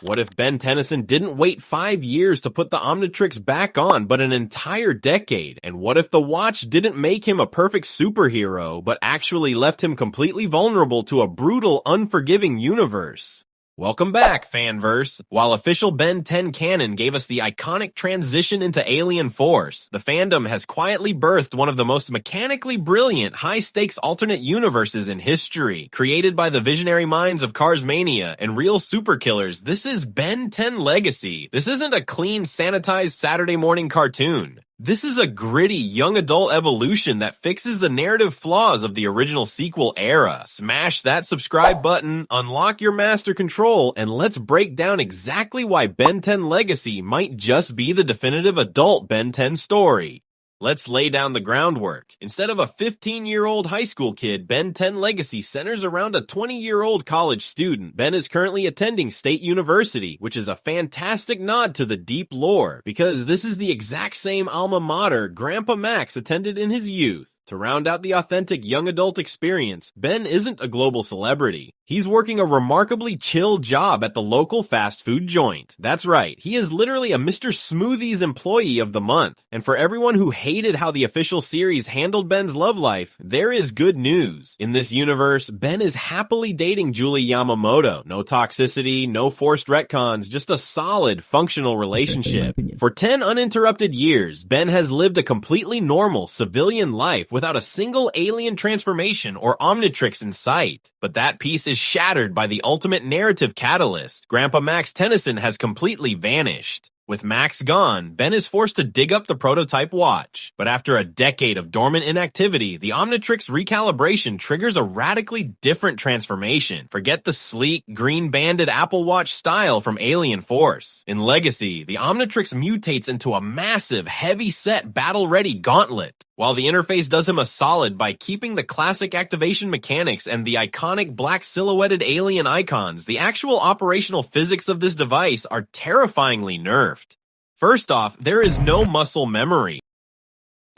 What if Ben Tennyson didn't wait 5 years to put the Omnitrix back on, but an entire decade? And what if the watch didn't make him a perfect superhero, but actually left him completely vulnerable to a brutal, unforgiving universe? Welcome back, Fanverse. While official Ben 10 canon gave us the iconic transition into Alien Force, the fandom has quietly birthed one of the most mechanically brilliant, high-stakes alternate universes in history. Created by the visionary minds of Cars Mania and real Superkillers, this is Ben 10 Legacy. This isn't a clean, sanitized Saturday morning cartoon. This is a gritty, young adult evolution that fixes the narrative flaws of the original sequel era. Smash that subscribe button, unlock your master control, and let's break down exactly why Ben 10 Legacy might just be the definitive adult Ben 10 story. Let's lay down the groundwork. Instead of a 15-year-old high school kid, Ben 10 Legacy centers around a 20-year-old college student. Ben is currently attending State University, which is a fantastic nod to the deep lore, because this is the exact same alma mater Grandpa Max attended in his youth. To round out the authentic young adult experience, Ben isn't a global celebrity. He's working a remarkably chill job at the local fast food joint. That's right, he is literally a Mr. Smoothies Employee of the Month. And for everyone who hated how the official series handled Ben's love life, there is good news. In this universe, Ben is happily dating Julie Yamamoto. No toxicity, no forced retcons, just a solid, functional relationship. For 10 uninterrupted years, Ben has lived a completely normal civilian life without a single alien transformation or Omnitrix in sight. But that piece is shattered by the ultimate narrative catalyst. Grandpa Max Tennyson has completely vanished. With Max gone, Ben is forced to dig up the prototype watch. But after a decade of dormant inactivity, the Omnitrix recalibration triggers a radically different transformation. Forget the sleek, green-banded Apple Watch style from Alien Force. In Legacy, the Omnitrix mutates into a massive, heavy-set, battle-ready Gauntlet. While the interface does him a solid by keeping the classic activation mechanics and the iconic black silhouetted alien icons, the actual operational physics of this device are terrifyingly nerfed. First off, there is no muscle memory.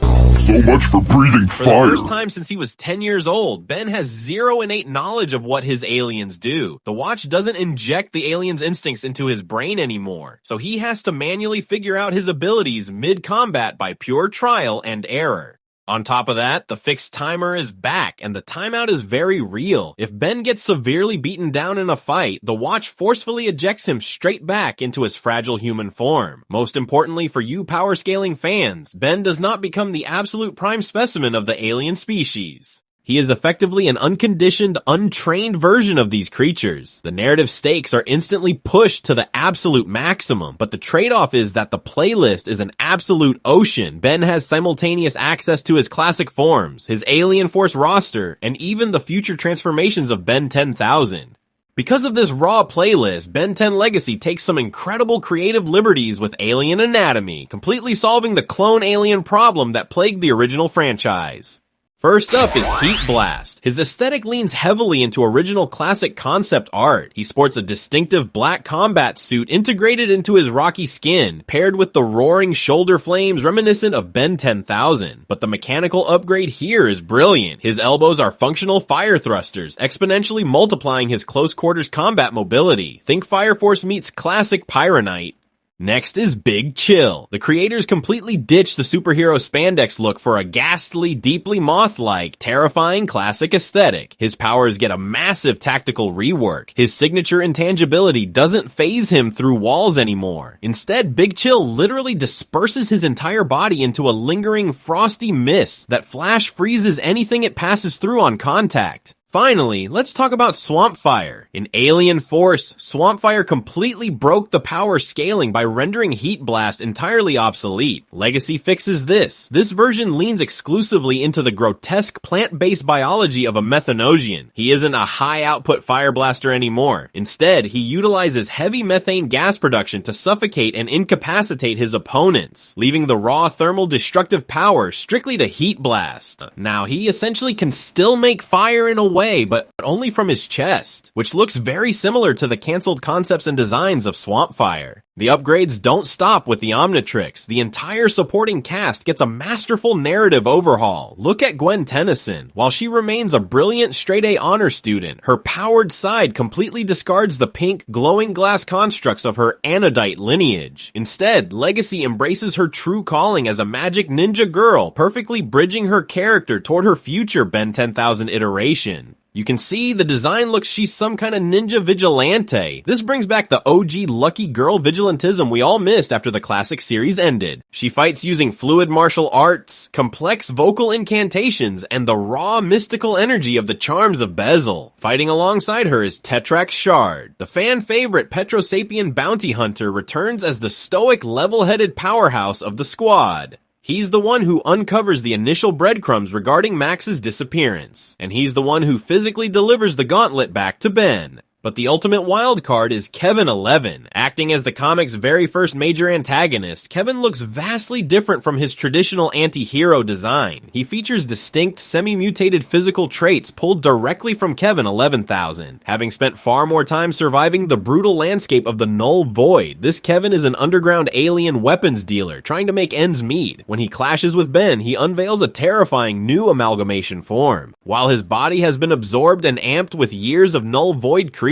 So much for breathing fire. For the first time since he was 10 years old, Ben has zero innate knowledge of what his aliens do. The watch doesn't inject the alien's instincts into his brain anymore, so he has to manually figure out his abilities mid-combat by pure trial and error. On top of that, the fixed timer is back, and the timeout is very real. If Ben gets severely beaten down in a fight, the watch forcefully ejects him straight back into his fragile human form. Most importantly for you power-scaling fans, Ben does not become the absolute prime specimen of the alien species. He is effectively an unconditioned, untrained version of these creatures. The narrative stakes are instantly pushed to the absolute maximum, but the trade-off is that the playlist is an absolute ocean. Ben has simultaneous access to his classic forms, his Alien Force roster, and even the future transformations of Ben 10,000. Because of this raw playlist, Ben 10 Legacy takes some incredible creative liberties with alien anatomy, completely solving the clone alien problem that plagued the original franchise. First up is Heat Blast. His aesthetic leans heavily into original classic concept art. He sports a distinctive black combat suit integrated into his rocky skin, paired with the roaring shoulder flames reminiscent of Ben 10,000. But the mechanical upgrade here is brilliant. His elbows are functional fire thrusters, exponentially multiplying his close quarters combat mobility. Think Fire Force meets classic Pyronite. Next is Big Chill. The creators completely ditched the superhero spandex look for a ghastly, deeply moth-like, terrifying classic aesthetic. His powers get a massive tactical rework. His signature intangibility doesn't phase him through walls anymore. Instead, Big Chill literally disperses his entire body into a lingering, frosty mist that flash freezes anything it passes through on contact. Finally, let's talk about Swampfire. In Alien Force, Swampfire completely broke the power scaling by rendering Heat Blast entirely obsolete. Legacy fixes this. This version leans exclusively into the grotesque plant-based biology of a methanosian. He isn't a high-output fire blaster anymore. Instead, he utilizes heavy methane gas production to suffocate and incapacitate his opponents, leaving the raw thermal destructive power strictly to Heat Blast. Now, he essentially can still make fire in a way, but only from his chest, which looks very similar to the cancelled concepts and designs of Swampfire. The upgrades don't stop with the Omnitrix. The entire supporting cast gets a masterful narrative overhaul. Look at Gwen Tennyson. While she remains a brilliant straight-A honor student, her powered side completely discards the pink, glowing glass constructs of her Anodite lineage. Instead, Legacy embraces her true calling as a magic ninja girl, perfectly bridging her character toward her future Ben 10,000 iteration. You can see the design looks she's some kind of ninja vigilante. This brings back the OG lucky girl vigilantism we all missed after the classic series ended. She fights using fluid martial arts, complex vocal incantations, and the raw mystical energy of the charms of Bezel. Fighting alongside her is Tetrax Shard. The fan favorite Petrosapien bounty hunter returns as the stoic level-headed powerhouse of the squad. He's the one who uncovers the initial breadcrumbs regarding Max's disappearance, and he's the one who physically delivers the gauntlet back to Ben. But the ultimate wildcard is Kevin 11. Acting as the comic's very first major antagonist, Kevin looks vastly different from his traditional anti-hero design. He features distinct, semi-mutated physical traits pulled directly from Kevin 11,000. Having spent far more time surviving the brutal landscape of the Null Void, this Kevin is an underground alien weapons dealer trying to make ends meet. When he clashes with Ben, he unveils a terrifying new amalgamation form. While his body has been absorbed and amped with years of Null Void creation,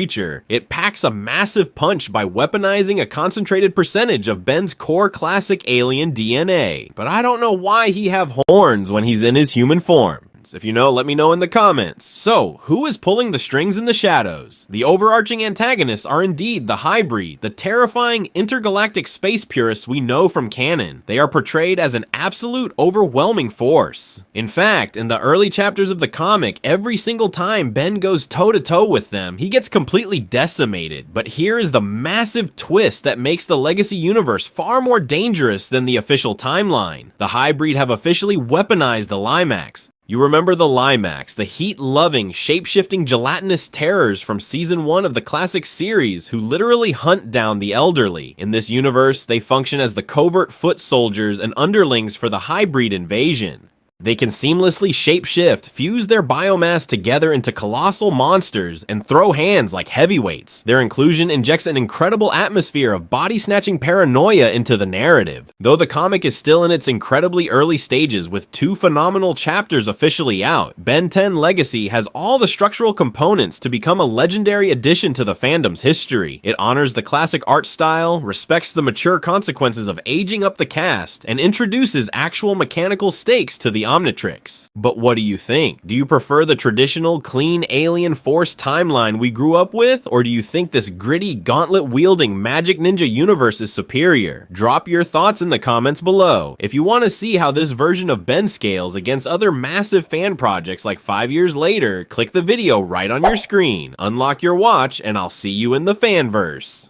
it packs a massive punch by weaponizing a concentrated percentage of Ben's core classic alien DNA. But I don't know why he have horns when he's in his human form. If you know, let me know in the comments. So, who is pulling the strings in the shadows? The overarching antagonists are indeed the Hybrid, the terrifying intergalactic space purists we know from canon. They are portrayed as an absolute overwhelming force. In fact, in the early chapters of the comic, every single time Ben goes toe-to-toe with them, he gets completely decimated. But here is the massive twist that makes the Legacy universe far more dangerous than the official timeline. The Hybrid have officially weaponized the Limax. You remember the Limax, the heat-loving, shape-shifting gelatinous terrors from Season 1 of the classic series who literally hunt down the elderly. In this universe, they function as the covert foot soldiers and underlings for the Hybrid invasion. They can seamlessly shapeshift, fuse their biomass together into colossal monsters, and throw hands like heavyweights. Their inclusion injects an incredible atmosphere of body-snatching paranoia into the narrative. Though the comic is still in its incredibly early stages with 2 phenomenal chapters officially out, Ben 10 Legacy has all the structural components to become a legendary addition to the fandom's history. It honors the classic art style, respects the mature consequences of aging up the cast, and introduces actual mechanical stakes to the Omnitrix. But what do you think? Do you prefer the traditional, clean alien force timeline we grew up with, or do you think this gritty, gauntlet-wielding magic ninja universe is superior? Drop your thoughts in the comments below. If you want to see how this version of Ben scales against other massive fan projects like 5 years later, click the video right on your screen, unlock your watch, and I'll see you in the fanverse.